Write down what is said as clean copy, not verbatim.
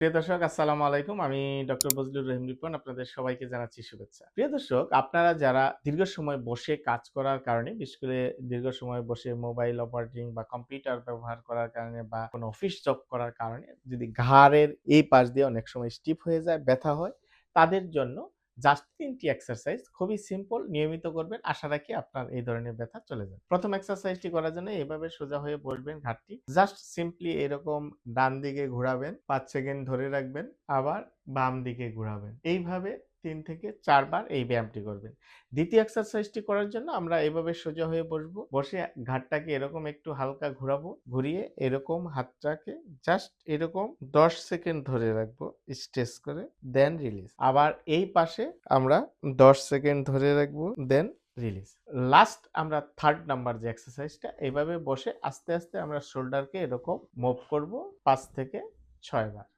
প্রিয় দর্শক আসসালামু আলাইকুম। আমি ডক্টর বজলুর রহিম রিপন আপনাদের সবাইকে জানাচ্ছি শুভেচ্ছা। প্রিয় দর্শক, আপনারা যারা দীর্ঘ সময় বসে কাজ করার কারণে, বিশেষ করে দীর্ঘ সময় বসে মোবাইল অপারেটিং বা কম্পিউটার ব্যবহার করার কারণে বা কোনো অফিস জব করার কারণে যদি ঘাড়ের এই পাশ দিয়ে অনেক সময় স্টিফ হয়ে যায়, ব্যথা হয়, তাদের জন্য জাস্ট ৩ টি এক্সারসাইজ খুবই সিম্পল, নিয়মিত করবেন। আশা রাখি আপনার এই ধরনের ব্যথা চলে যাবে। প্রথম এক্সারসাইজটি করার জন্য এভাবে সোজা হয়ে বসবেন ঘাড়টি। জাস্ট সিম্পলি এরকম ডান দিকে ঘোরাবেন, ৫ সেকেন্ড ধরে রাখবেন, আবার বাম দিকে ঘোরাবেন। এইভাবে ৩ থেকে ৪ বার এই ব্যায়ামটি করবেন। দ্বিতীয় এক্সারসাইজটি করার জন্য আমরা এভাবে সোজা হয়ে বসবো। বসে ঘাড়টাকে এরকম একটু হালকা ঘোরাবো। ঘুরিয়ে এরকম হাতটাকে জাস্ট এরকম ১০ সেকেন্ড ধরে রাখবো স্ট্রেচ করে, দেন রিলিজ। আবার এই পাশে আমরা ১০ সেকেন্ড ধরে রাখবো, দেন রিলিজ। লাস্ট আমরা 3rd নাম্বার যে এক্সারসাইজটা, এভাবে বসে আস্তে, আস্তে আমরা শোল্ডারকে এরকম মুভ করব ৫ থেকে ৬ বার।